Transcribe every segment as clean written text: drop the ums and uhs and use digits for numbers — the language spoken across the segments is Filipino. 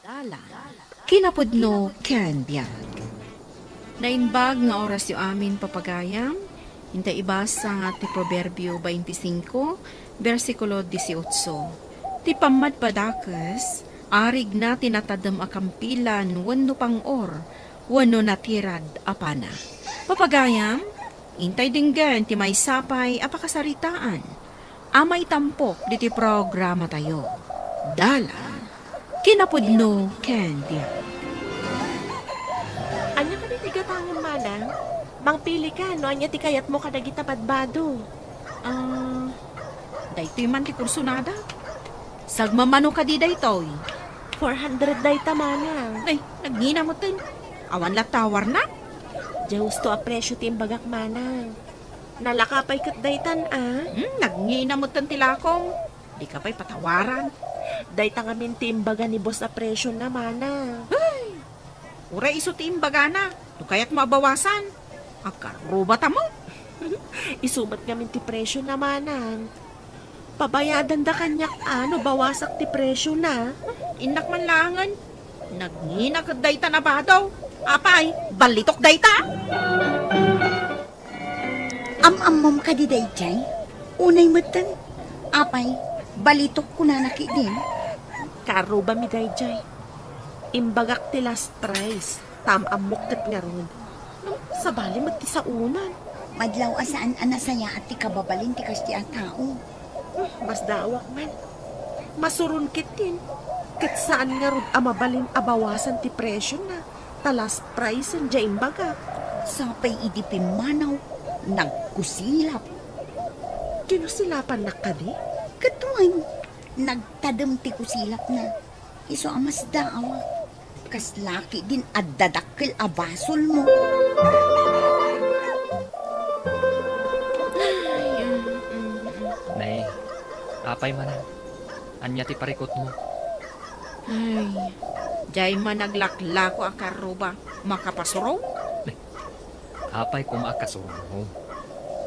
Dala, kinapudno ken biyag. Nainbag nga oras yu amin papagayam, hinta ibasa nga ti Proverbio 25, versikulo 18. Ti pamad padakas, arig na tinatadam akampilan wano pangor, wano natirad apana. Papagayam, hintay dinggan ti may sapay apakasaritaan. Amay tampok di ti programa tayo. Dala, kinapudno ken biyag. Anya ka di tigatangan manang? Mangpili ka, no? Anya ti kayat mo kadagita padbado. Daytoy man ti kursunada. Sagmamano ka di daytoy. 400 day manang. Ay, nagnina mo tin. Awan latawar na. Diyos to apresyo ti imbagak manang. Nalakapay kat daytan Nagnina mo tin tilakong. Di ka pa'y patawaran. Dayta nga ti imbaga ni boss apresyo na manang. Ay, ura iso ti imbaga na. Kaya't mabawasan. Agkarubata mo. Isumat nga ti presyo na manang. Pabayadan da kanyak bawasak ti presyo na. Inak man langan. Nagnina ka dayta na ba daw? Apay, balitok dayta. Am-amom ka di dayjay. Unay matan. Apay, balitok ko na nakidin. Karo ba mi dayjay? Imbagak ti last price. Tamamok kat nga ron. Sa bali mat ti sa unan. Madlaw asaan anasaya at ti kababalin ti kasti ang tao. Mas dawak man. Masurun kitin. Kat saan nga ron amabalin abawasan ti presyo na. Ta last price ang dya imbagak. Sapay idipin manaw. Nagkusilap. Kinusilapan na ka di? Katuan. Nagtadam ti kusilap na. Iso amas daawa. Kas laki din addadakil abasol mo. Nay, apay manan. Anya ti parikot mo. Ay, jay man naglaklako ang karuba. Makapasuro? Apay kumakasuro mo.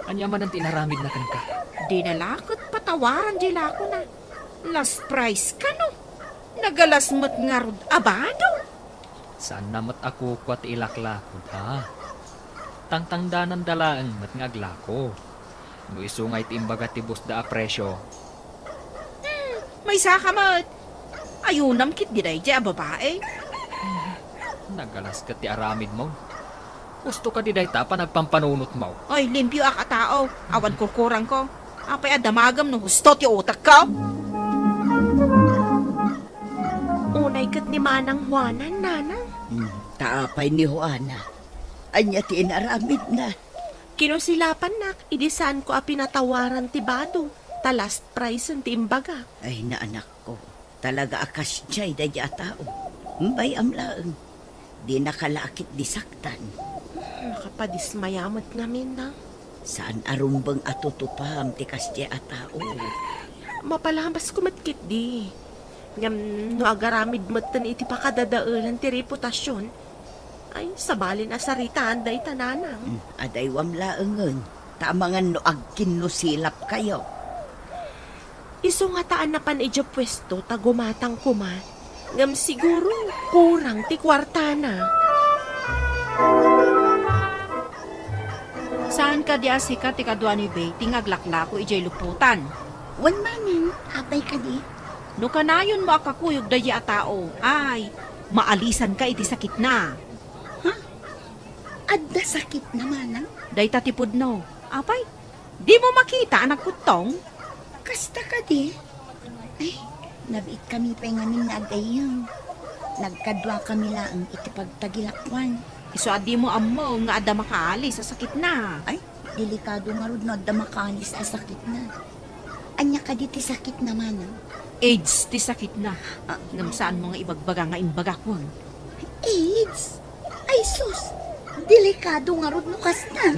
Anya man ang tinaramid na kan ka. Di nalakot patawaran di lako na. Last price ka no. Nagalasmat nga rod abado. Saan namat ako kwat ilaklakod ha? Tangtangdanan dalaan mat nga aglako. No isungay ti imbaga ti bus da apresyo. May sakamat. Ayunam kit di day dya babae. Nagalas ka ti aramid mo. Gusto ka di day ta pa nagpampanunot mo. Ay, limpyo ka tao. Awan kurkurang ko. Apay adamagam no hustot yung utak ko. Unay kat ni Manang Juanan, nanang. Taapay ni Juana. Anya ti inaramid na. Kinusilapan nak, idisan ko a pinatawaran ti bado. Ta last price ang ti imbaga. Ay naanak ko. Talaga akas jay dadya tao. Bay amlaeng. Di nakalakit disaktan. Nakapadismayamat namin na. Saan arumbang atutupam ti kasya atao. Mapalabas ko matkit di. Ngam no agaramid matan iti pakadadaalan ti reputasyon. Ay, sabalin asaritaan day tananang. Aday wamlaengen. Tamangan no agkinusilap kayo. Iso nga taan na pan idyo pwesto ta gumatang kuma. Ngam siguro kurang ti kwarta na. Saan ka di asika ti kadwa ni Bay, tingaglaklako ijay luputan. Wan manin, abay ka di. No kanayon mo akakuyog dayi a tao, ay, maalisan ka iti sakit na. Adda sakit naman ang. Day tatipod no. Apay, di mo makita anak kutong? Kasta ka di. Ay, nabiit kami pa nga ning nagayang. Nagkadwa kami laang iti pagtagilakwan. Iso adi mo amo nga ada makaalis sa sakit na. Ay, delikado nga rod no adda makalis sa sakit na. Anya ka di ti sakit naman ang. AIDS ti sakit na. Ngam saan mo nga ibagbaga nga imbagakon? AIDS? Ay sus, delikado nga rod no kasta.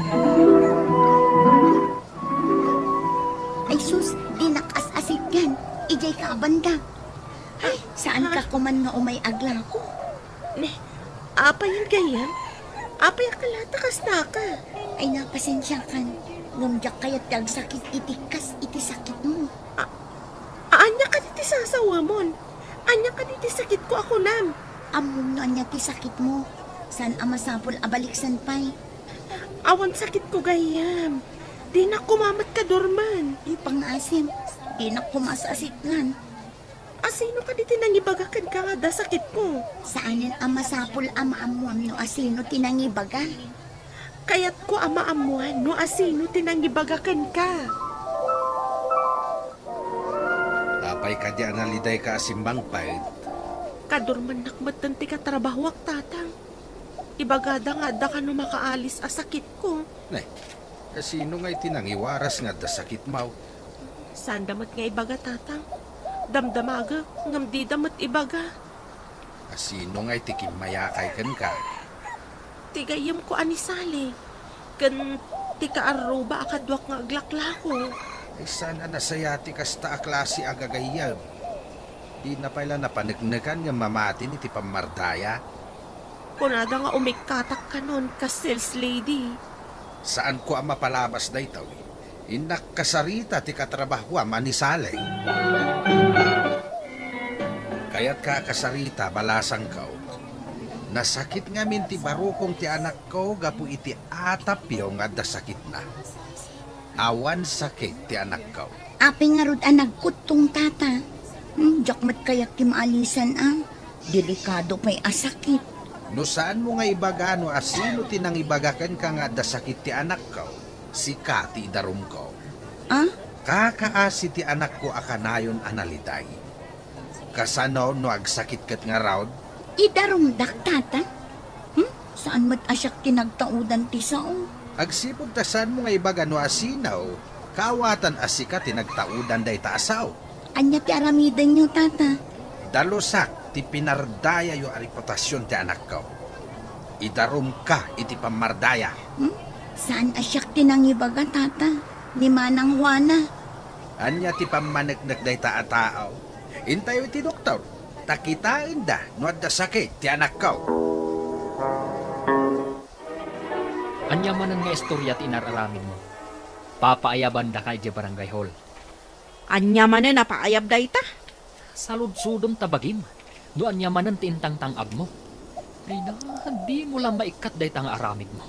Ay sus, di nakas-asig yan. Ijay ka banda. Ay, saan ka kuman nga umay agla ko? Apa yun ganyan? Apa yung kalatakas na ka? Ay napasensya kan. Ngumjak kayat kag sakit itikas iti sakit mo. Anya ka ti sasawa mon? Anya ka di ti sakit ko ako nam. Among no anya ti sakit mo. San ang masapol abaliksan pay? Awan sakit ko gayam. Di na kumamat ka dorman. Di pangasim. Di na kumasasiklan. Asino ka di tinangibagakan ka nga da sakit ko. Saanin ang masapol amaamuam no asino tinangibaga? Kaya't ko amaamuan no asino tinangibagakan ka. Apay ka di analiday ka asimbang pait. Kadorman nakmatan ti katrabahwak tatang. Ibagada nga da ka no makaalis a sakit ko. Nay, kasino nga'y tinangiwaras nga da sakit mau? Saan damat nga ibaga tatang? Damdamaga, ngam di damat ibaga. Kasino nga'y tikimayakay kan ka? Tigayam ko anisali. Kan ti kaaruba akadwak nga aglakla ko. Ay sana nasayati kasta a klase agagayam. Di na pala napanagnagan nga mamatin iti pamardaya. Kunada nga umikatak ka nun ka sales lady. Saan ko ang mapalabas na itaw? Inak kasarita ti katrabaho manisalay. Kaya't kakasarita balasang kao. Nasakit nga min ti barukong ti anak ko gapu iti atapyo nga da sakit na. Awan sakit ti anak ko. Aping nga rod nagkutong tata. Jakmat kayak ti maalisan ang. Delikado pa'y asakit. No saan mo nga ibagano asino tinangibagakan ka nga da sakit ti anak ko? Si Kati darum ko. Ah? Kakaasi ti anak ko akanayon analiday. Kasano no agsakit kat nga raod? Idarumdak tata? Saan mat asyak tinagtaudan ti sao? Agsipod tasan mo nga ibagano asinaw. Kawatan asika tinagtaudan day taasaw. Anya ti aramidan nyo tata? Dalusak ti pinardaya yo a reputasyon ti anak ko. Idarum ka iti pamardaya. Saan asyak tinangibaga tata? Ni Manang Juana. Anya ti pamanagnak day taataaw. Intayo ti doktor. Takitain da no adda sakit ti anak ko. Anya manan nga istorya ti inararamin mo. Papaayaban da kay di barangay hall. Anya man na napaayab da ita. Saludsudom tabagim. Do anya manan ti intang-tangab mo. Ay na, di mo lang maikat day tang aramid mo.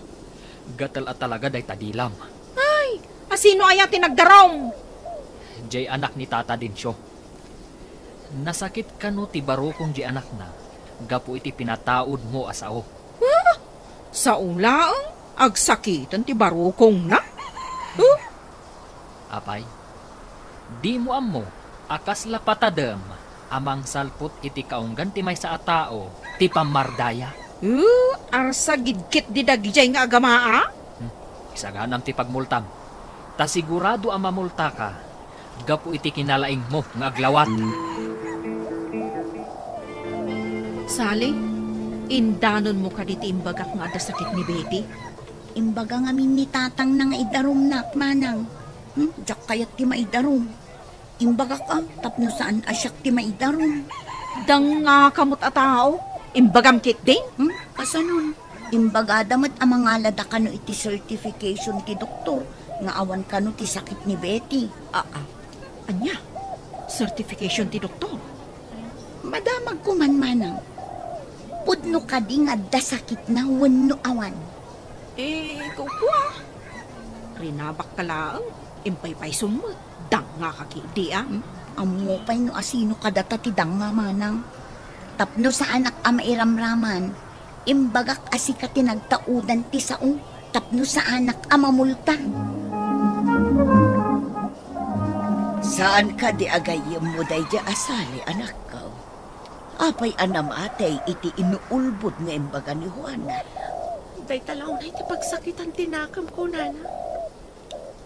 Gatal at talaga day tadilam. Asino aya tinagdarong? Jay anak ni tata din siyo. Nasakit ka no ti barukong di anak na. Gapu iti pinataod mo asao. Sa ulaang, agsakitan ti barukong na. Apay, di mo ammo, akas lapatadam, amang salpot iti kaunggan ti may sa atao, ti pamardaya. Arsa gidkit di dagjay nga agamaa? Isaganam ti pagmultam. Ta sigurado ang mamulta ka, gapu iti kinalaing mo nga aglawat. Sali, indanon mo ka diti imbagak nga ada sakit ni Betty. Imbaga nga min ni tatang na nga idarum na manang. Jak kayat ti maidarum. Imbaga ka, tapno saan asyak ti maidarum. Dang nga kamot a tao, imbagam kit din. Kasanon, imbaga damat amang alada ka no iti certification ti doktor. Nga awan ka no ti sakit ni Betty. Anya, certification ti doktor. Madamag ko man manang. Pudno ka di nga da sakit na wano awan. Ikaw po rinabak ka lang, impay-pay sumot. Dang nga kakidi Amo pa'y no asino kadata ti danga manang. Tapno sa anak amairamraman. Imbagak asika tinagtaudan ti sao. Tapno sa anak amamulta. Saan ka di agayem mo day di asali, anak ko? Apay anam atay iti inuulbod nga imbaga ni Juana. Day talaw na iti pagsakitan tinakam ko, nana.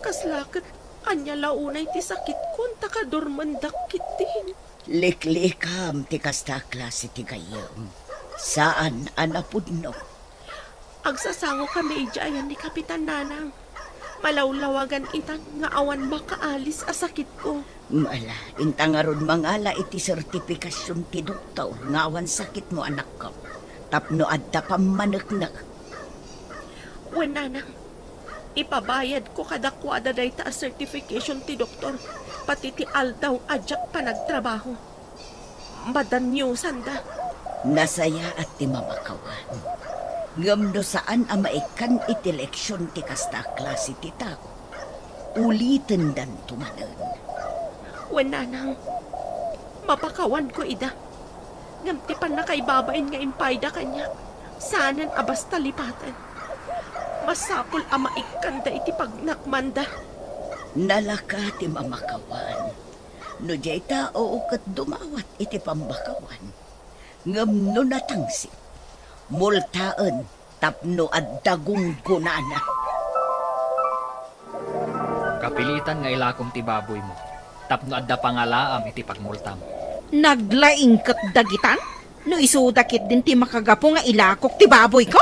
Kaslakit, anya launay ti sakit ko, takadormandak kitin. Liklikam ti kasta klase ti gayem. Saan anapudno? Agsasango kami ijayan ni Kapitan Nanang. Malawlawagan itan nga awan makaalis a sakit ko. Mala, intangarod mangala iti sertifikasyon ti doktor nga awan sakit mo anak ko. Tapno adda pamanaknak. Wen, Nanang, ipabayad ko kadakwada day ta a certification ti doktor, pati ti aldaw adyak pa nagtrabaho. madanyusan da. Nasaya at ti mamakawan. Ngam no saan amaikan iti leksyon ti kasta klase ti tao. Ulitin dan tumanan. Wala nang mapakawan ko ida. Ngam ti pan nakaibabain nga impayda kanya. Sanan abas talipatan. Masapol amaikan da iti pagnakmanda. Nalaka ti mamakawan. No jay tao kat dumawat iti pambakawan. Ngam no natangsi. Multaan tapno at dagong gunana. Kapilitan nga ilakom ti baboy mo. Tapno adda pangalaam iti pagmultam. Naglaing kat dagitan? No isudakit din ti makagapo nga ilakok ti baboy ko?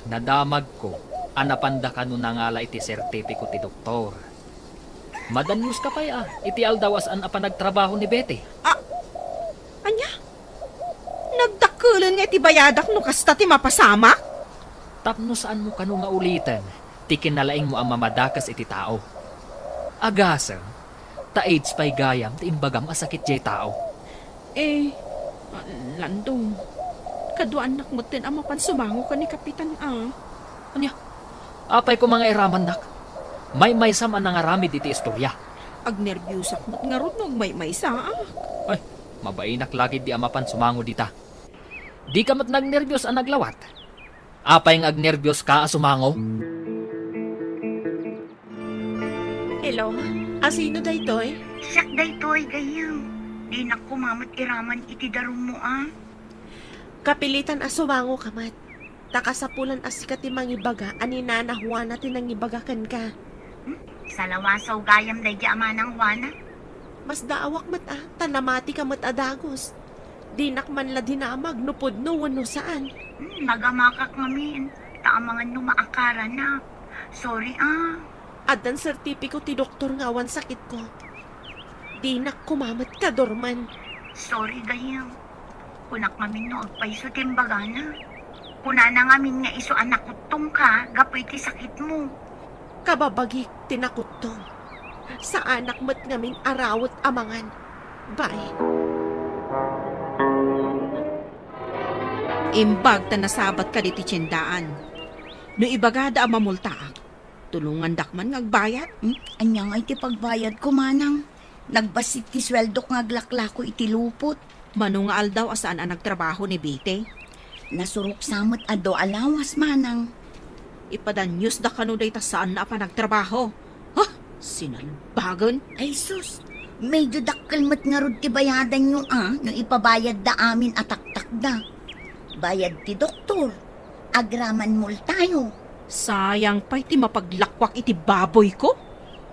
Nadamag ko, anapanda ka no nangala iti sertipiko ti doktor. Madanyos ka pa iti aldawas an apa nagtrabaho ni Betty. Anya? Nagdakulan nga iti bayadak no kasta ti mapasama? Tapno saan mo kano nga ulitan, ti kinalaing mo ang mamadakas iti tao. Agasa, ta AIDS pa'y gayam ti imbagam asakit jay tao. Landong, kaduan nak mo tin ang mapansumango ka ni Kapitan Anya, apay ko mga iraman nak. May sa man nangaramid iti istorya. Agnerbyusak mo't nga ron may saak. Ay, mabainak lagi di amapan sumango dita. Di ka mat nagnervyos ang naglawat. Apay ng agnervyos ka sumango? Hello, asino da ito'y? Siyak daytoy gayam. Di na kumamat iraman iti darum mo Kapilitan asumango kamat. Takasapulan asikat ti mangibaga, anina na Juana tinangibagakan ka. Sa lawasaw gayam day di ama ng Juana. Mas daawak mat tanamati ka mat adagos. Dinak man la dinamag, nupod no wano saan. Nagamakak ngamin. Taamangan no maakara na. Sorry Adan sertipiko ti doktor ngawan sakit ko. Dinak kumamat ka dorman. Sorry gayam. Kunak ngamin no agpaiso timbagana. Kunana ngamin nga iso anak utong ka, gapoy ti sakit mo. Kababagik tinakutong. Sa anak mat ngamin arawat amangan. Bye. Imbag ta nasabat ka diti tiyendaan. No ibagada ang mamultaak, tulungan dakman ngagbayad. Anyang ay ti pagbayad ko manang. Nagbasit ti sweldo nga aglaklako iti lupot. Mano nga aldaw asaan ang nagtrabaho ni Bete? Nasurok samot ado alawas manang. Ipadanyos da kano day ta saan na pa nagtrabaho. Sinalbagan? Ay sus, medyo dakkelmat nga rod ti bayadan nyo no ipabayad da amin ataktak da. Bayad ti doktor, agraman multayo. Sayang pa'y ti mapaglakwak iti baboy ko.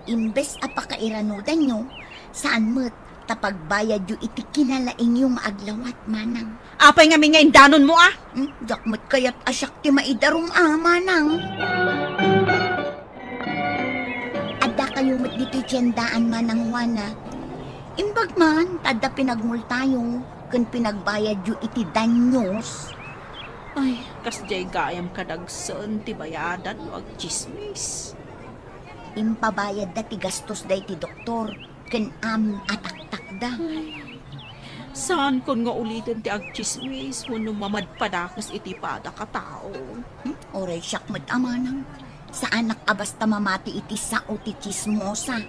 Imbes apakairanudan nyo, saan mo't tapagbayad yu iti kinalaing yung maaglawat manang. Apay nga nga indanon mo Dakmat kaya't asyak ti maidarum manang. Adda kayo mat dito tiyandaan manang Juana. Imbag man, tada pinagmultayo, kun pinagbayad yu iti danyos. Ay, kasjay gayam kadagsan ti bayadan wag chismis. Impabayad da ti gastos da iti doktor, kun amin ataktak da. Saan kon nga ulitin ti agchismis wano mamadpadakas iti pada katao. Oray siyak mat amanang. Sa anak abasta mamati iti sao ti chismosa.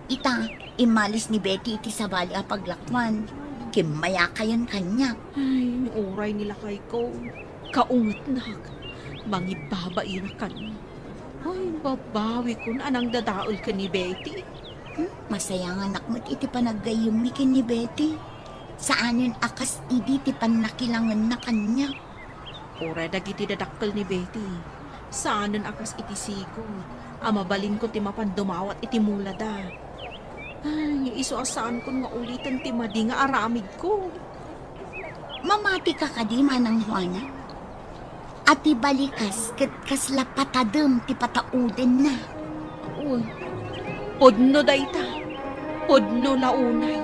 Ita, imalis ni Betty iti sabali a paglakman. Kimaya kayan kanya. Ay, oray nila kay ko. Kaungat nak. Mangibabai na kan. Ay, babawi ko na anang dadaol ka ni Betty. Masayang anak mo't iti panaggayim ni kin ni Betty. Saanin akas idi ti panakilangan na kanya. Oray dagiti dadakkel ni Betty. Saanin akas iti sigo. Amabalin ko ti mapandumawat iti mula da. Ay, iso asaan ko nga ulitan ti madi nga aramid ko. Mamati ka kadi manang Juana. At ibalikas kat kasla patadem ti patauden na. Uy, podno dayta. Podno launay.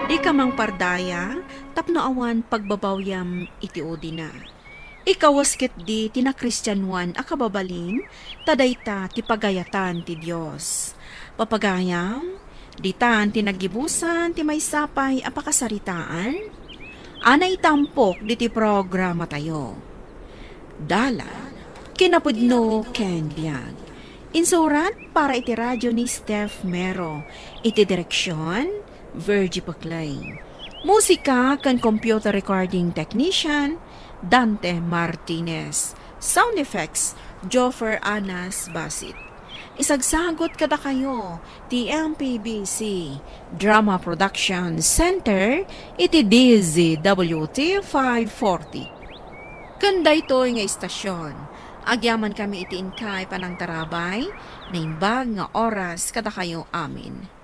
Di ka mang pardaya, tapno awan pagbabawyam iti odi na. Ikawaskit di tinakristiyanuan akababalin, tadayta ti pagayatan ti Diyos. Papagayam, Ditan tinagibusan ti may sapay apakasaritaan. Anay tampok diti programa tayo. Dala, kinapudno ken biag. Insurat para iti radyo ni Steph Mero. Iti direksyon, Virgie Paclay. Musika kan computer recording technician, Dante Martinez. Sound effects, Joffer Anas Basit. Isagsagot kada kayo, TMPBC, Drama Production Center, iti DZWT 540. Kanda ito nga istasyon. Agyaman kami iti inkay panang tarabay, na imbag nga oras kada kayo amin.